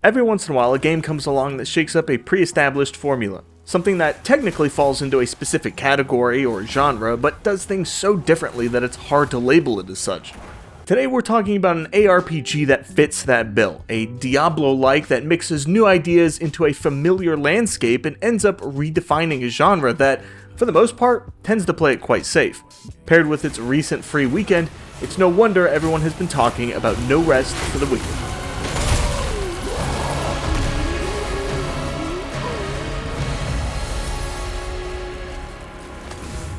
Every once in a while, a game comes along that shakes up a pre-established formula. Something that technically falls into a specific category or genre, but does things so differently that it's hard to label it as such. Today we're talking about an ARPG that fits that bill, a Diablo-like that mixes new ideas into a familiar landscape and ends up redefining a genre that, for the most part, tends to play it quite safe. Paired with its recent free weekend, it's no wonder everyone has been talking about No Rest for the Wicked.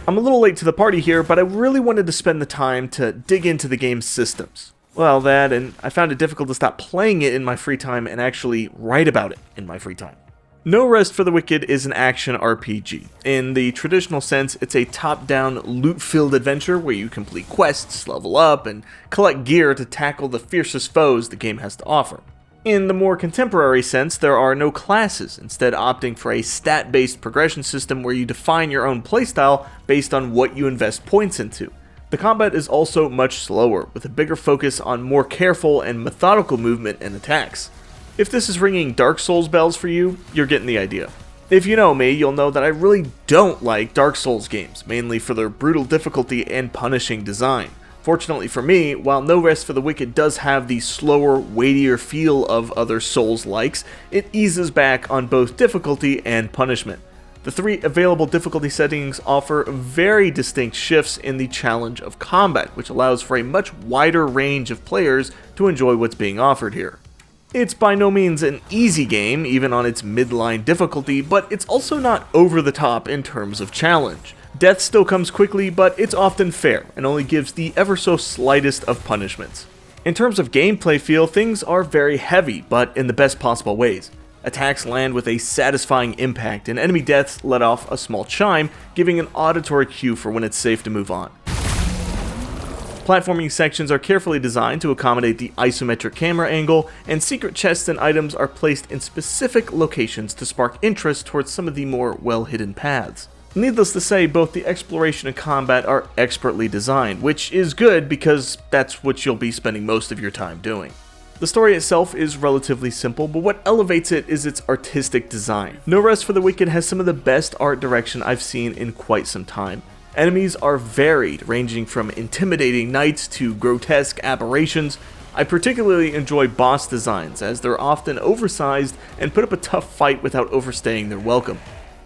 I'm a little late to the party here, but I really wanted to spend the time to dig into the game's systems. Well, that, and I found it difficult to stop playing it in my free time and actually write about it in my free time. No Rest for the Wicked is an action RPG. In the traditional sense, it's a top-down, loot-filled adventure where you complete quests, level up, and collect gear to tackle the fiercest foes the game has to offer. In the more contemporary sense, there are no classes, instead opting for a stat-based progression system where you define your own playstyle based on what you invest points into. The combat is also much slower, with a bigger focus on more careful and methodical movement and attacks. If this is ringing Dark Souls bells for you, you're getting the idea. If you know me, you'll know that I really don't like Dark Souls games, mainly for their brutal difficulty and punishing design. Fortunately for me, while No Rest for the Wicked does have the slower, weightier feel of other Souls-likes, it eases back on both difficulty and punishment. The three available difficulty settings offer very distinct shifts in the challenge of combat, which allows for a much wider range of players to enjoy what's being offered here. It's by no means an easy game, even on its midline difficulty, but it's also not over the top in terms of challenge. Death still comes quickly, but it's often fair, and only gives the ever so slightest of punishments. In terms of gameplay feel, things are very heavy, but in the best possible ways. Attacks land with a satisfying impact, and enemy deaths let off a small chime, giving an auditory cue for when it's safe to move on. Platforming sections are carefully designed to accommodate the isometric camera angle, and secret chests and items are placed in specific locations to spark interest towards some of the more well-hidden paths. Needless to say, both the exploration and combat are expertly designed, which is good because that's what you'll be spending most of your time doing. The story itself is relatively simple, but what elevates it is its artistic design. No Rest for the Wicked has some of the best art direction I've seen in quite some time. Enemies are varied, ranging from intimidating knights to grotesque aberrations. I particularly enjoy boss designs, as they're often oversized and put up a tough fight without overstaying their welcome.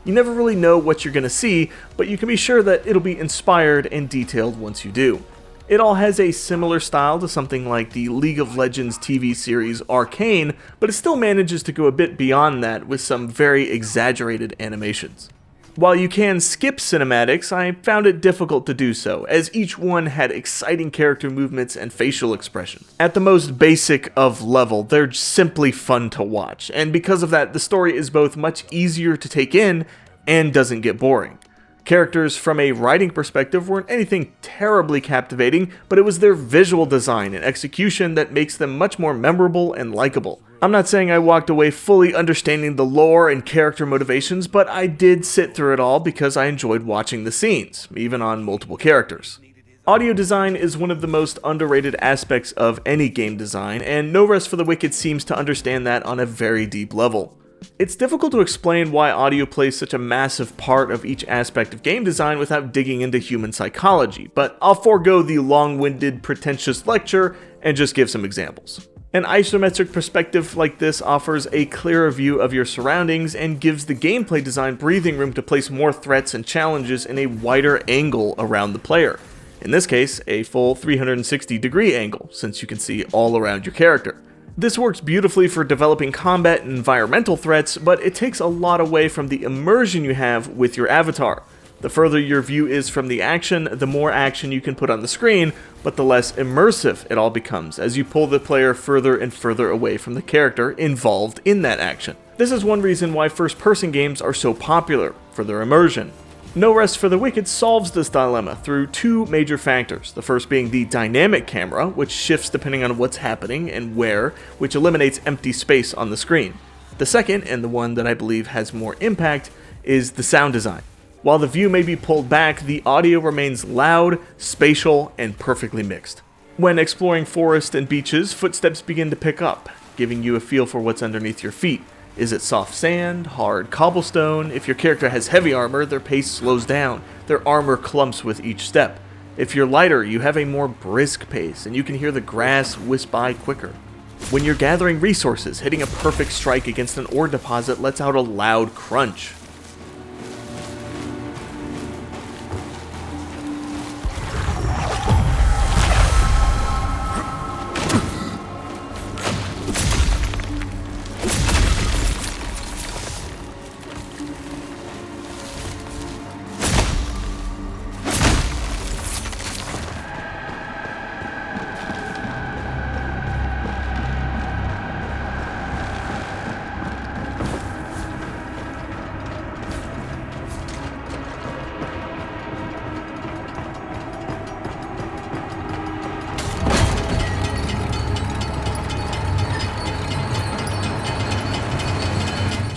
You never really know what you're going to see, but you can be sure that it'll be inspired and detailed once you do. It all has a similar style to something like the League of Legends TV series Arcane, but it still manages to go a bit beyond that with some very exaggerated animations. While you can skip cinematics, I found it difficult to do so, as each one had exciting character movements and facial expressions. At the most basic of level, they're simply fun to watch, and because of that, the story is both much easier to take in and doesn't get boring. Characters from a writing perspective weren't anything terribly captivating, but it was their visual design and execution that makes them much more memorable and likable. I'm not saying I walked away fully understanding the lore and character motivations, but I did sit through it all because I enjoyed watching the scenes, even on multiple characters. Audio design is one of the most underrated aspects of any game design, and No Rest for the Wicked seems to understand that on a very deep level. It's difficult to explain why audio plays such a massive part of each aspect of game design without digging into human psychology, but I'll forego the long-winded, pretentious lecture and just give some examples. An isometric perspective like this offers a clearer view of your surroundings and gives the gameplay design breathing room to place more threats and challenges in a wider angle around the player. In this case, a full 360-degree angle, since you can see all around your character. This works beautifully for developing combat and environmental threats, but it takes a lot away from the immersion you have with your avatar. The further your view is from the action, the more action you can put on the screen, but the less immersive it all becomes as you pull the player further and further away from the character involved in that action. This is one reason why first-person games are so popular, for their immersion. No Rest for the Wicked solves this dilemma through two major factors, the first being the dynamic camera, which shifts depending on what's happening and where, which eliminates empty space on the screen. The second, and the one that I believe has more impact, is the sound design. While the view may be pulled back, the audio remains loud, spatial, and perfectly mixed. When exploring forest and beaches, footsteps begin to pick up. giving you a feel for what's underneath your feet. Is it soft sand, hard cobblestone? If your character has heavy armor, their pace slows down. Their armor clumps with each step. If you're lighter, you have a more brisk pace, and you can hear the grass wisp by quicker. When you're gathering resources, hitting a perfect strike against an ore deposit lets out a loud crunch.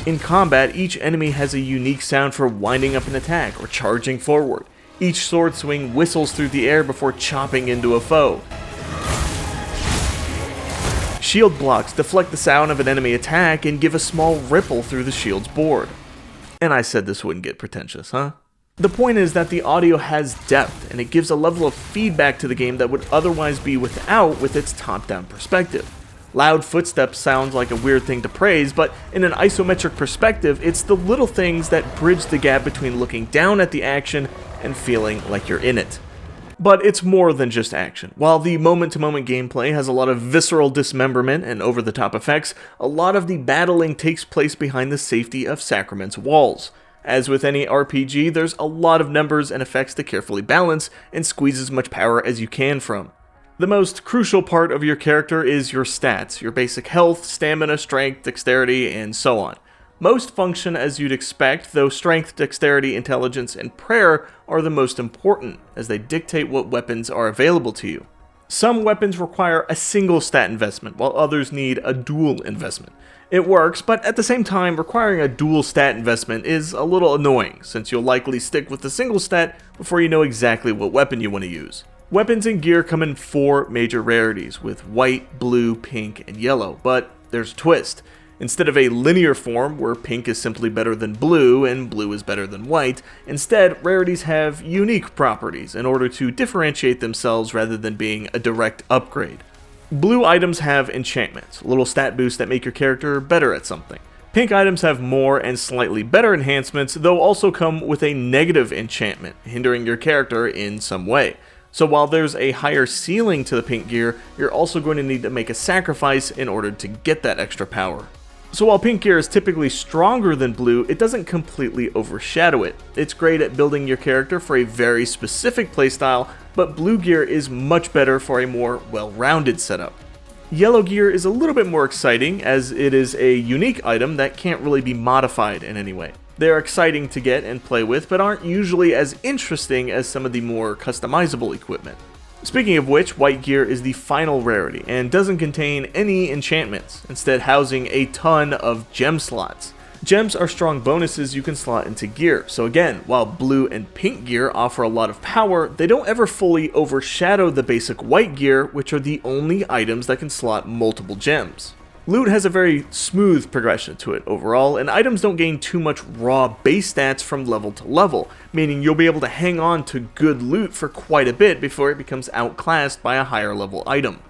In combat, each enemy has a unique sound for winding up an attack or charging forward. Each sword swing whistles through the air before chopping into a foe. Shield blocks deflect the sound of an enemy attack and give a small ripple through the shield's board. And I said this wouldn't get pretentious, huh? The point is that the audio has depth, and it gives a level of feedback to the game that would otherwise be without with its top-down perspective. Loud footsteps sounds like a weird thing to praise, but in an isometric perspective, it's the little things that bridge the gap between looking down at the action and feeling like you're in it. But it's more than just action. While the moment-to-moment gameplay has a lot of visceral dismemberment and over-the-top effects, a lot of the battling takes place behind the safety of Sacrament's walls. As with any RPG, there's a lot of numbers and effects to carefully balance and squeeze as much power as you can from. The most crucial part of your character is your stats, your basic health, stamina, strength, dexterity, and so on. Most function as you'd expect, though strength, dexterity, intelligence, and prayer are the most important, as they dictate what weapons are available to you. Some weapons require a single stat investment, while others need a dual investment. It works, but at the same time, requiring a dual stat investment is a little annoying, since you'll likely stick with the single stat before you know exactly what weapon you want to use. Weapons and gear come in 4 major rarities, with white, blue, pink, and yellow, but there's a twist. Instead of a linear form, where pink is simply better than blue and blue is better than white, instead, rarities have unique properties in order to differentiate themselves rather than being a direct upgrade. Blue items have enchantments, little stat boosts that make your character better at something. Pink items have more and slightly better enhancements, though also come with a negative enchantment, hindering your character in some way. So while there's a higher ceiling to the pink gear, you're also going to need to make a sacrifice in order to get that extra power. So while pink gear is typically stronger than blue, it doesn't completely overshadow it. It's great at building your character for a very specific playstyle, but blue gear is much better for a more well-rounded setup. Yellow gear is a little bit more exciting, as it is a unique item that can't really be modified in any way. They're exciting to get and play with, but aren't usually as interesting as some of the more customizable equipment. Speaking of which, white gear is the final rarity, and doesn't contain any enchantments, instead housing a ton of gem slots. Gems are strong bonuses you can slot into gear, so again, while blue and pink gear offer a lot of power, they don't ever fully overshadow the basic white gear, which are the only items that can slot multiple gems. Loot has a very smooth progression to it overall, and items don't gain too much raw base stats from level to level, meaning you'll be able to hang on to good loot for quite a bit before it becomes outclassed by a higher level item.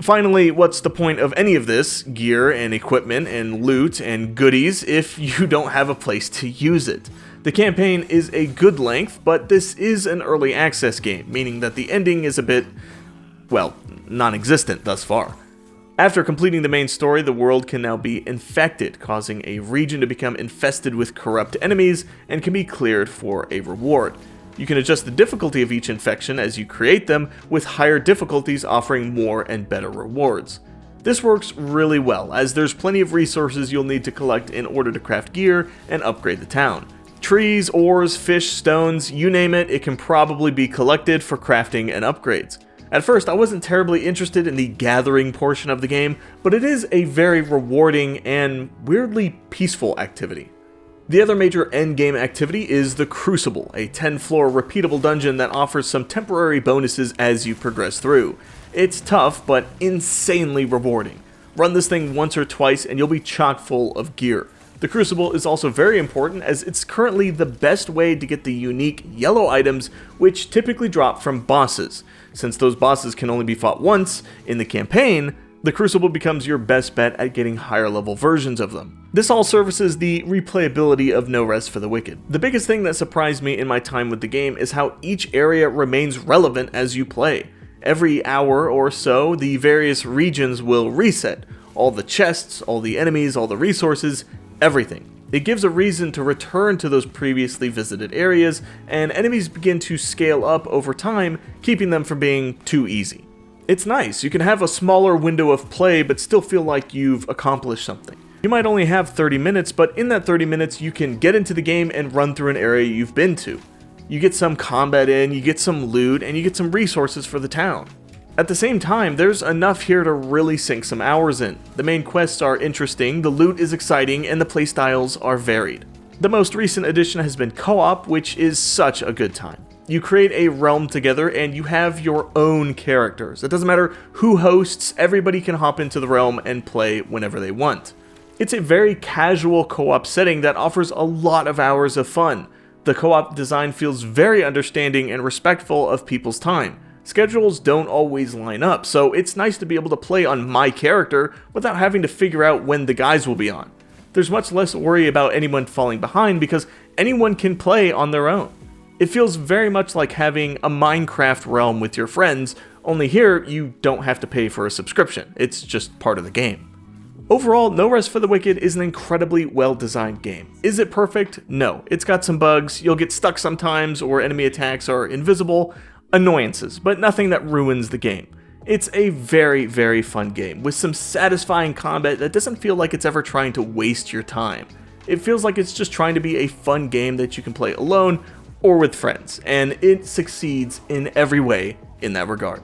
Finally, what's the point of any of this gear and equipment and loot and goodies if you don't have a place to use it? The campaign is a good length, but this is an early access game, meaning that the ending is a bit, well, non-existent thus far. After completing the main story, the world can now be infected, causing a region to become infested with corrupt enemies and can be cleared for a reward. You can adjust the difficulty of each infection as you create them, with higher difficulties offering more and better rewards. This works really well, as there's plenty of resources you'll need to collect in order to craft gear and upgrade the town. Trees, ores, fish, stones, you name it, it can probably be collected for crafting and upgrades. At first, I wasn't terribly interested in the gathering portion of the game, but it is a very rewarding and weirdly peaceful activity. The other major endgame activity is the Crucible, a 10-floor repeatable dungeon that offers some temporary bonuses as you progress through. It's tough, but insanely rewarding. Run this thing once or twice and you'll be chock full of gear. The Crucible is also very important as it's currently the best way to get the unique yellow items which typically drop from bosses. Since those bosses can only be fought once in the campaign, the Crucible becomes your best bet at getting higher level versions of them. This all services the replayability of No Rest for the Wicked. The biggest thing that surprised me in my time with the game is how each area remains relevant as you play. Every hour or so, the various regions will reset. All the chests, all the enemies, all the resources, everything. It gives a reason to return to those previously visited areas, and enemies begin to scale up over time, keeping them from being too easy. It's nice, you can have a smaller window of play but still feel like you've accomplished something. You might only have 30 minutes, but in that 30 minutes you can get into the game and run through an area you've been to. You get some combat in, you get some loot, and you get some resources for the town. At the same time, there's enough here to really sink some hours in. The main quests are interesting, the loot is exciting, and the playstyles are varied. The most recent addition has been co-op, which is such a good time. You create a realm together and you have your own characters. It doesn't matter who hosts, everybody can hop into the realm and play whenever they want. It's a very casual co-op setting that offers a lot of hours of fun. The co-op design feels very understanding and respectful of people's time. Schedules don't always line up, so it's nice to be able to play on my character without having to figure out when the guys will be on. There's much less worry about anyone falling behind because anyone can play on their own. It feels very much like having a Minecraft realm with your friends, only here you don't have to pay for a subscription, it's just part of the game. Overall, No Rest for the Wicked is an incredibly well-designed game. Is it perfect? No. It's got some bugs, you'll get stuck sometimes, or enemy attacks are invisible, annoyances, but nothing that ruins the game. It's a very, very fun game, with some satisfying combat that doesn't feel like it's ever trying to waste your time. It feels like it's just trying to be a fun game that you can play alone or with friends, and it succeeds in every way in that regard.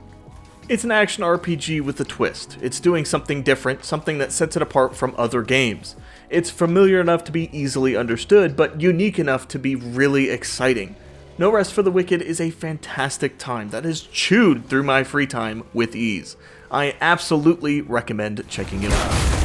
It's an action RPG with a twist. It's doing something different, something that sets it apart from other games. It's familiar enough to be easily understood, but unique enough to be really exciting. No Rest for the Wicked is a fantastic time that is chewed through my free time with ease. I absolutely recommend checking it out.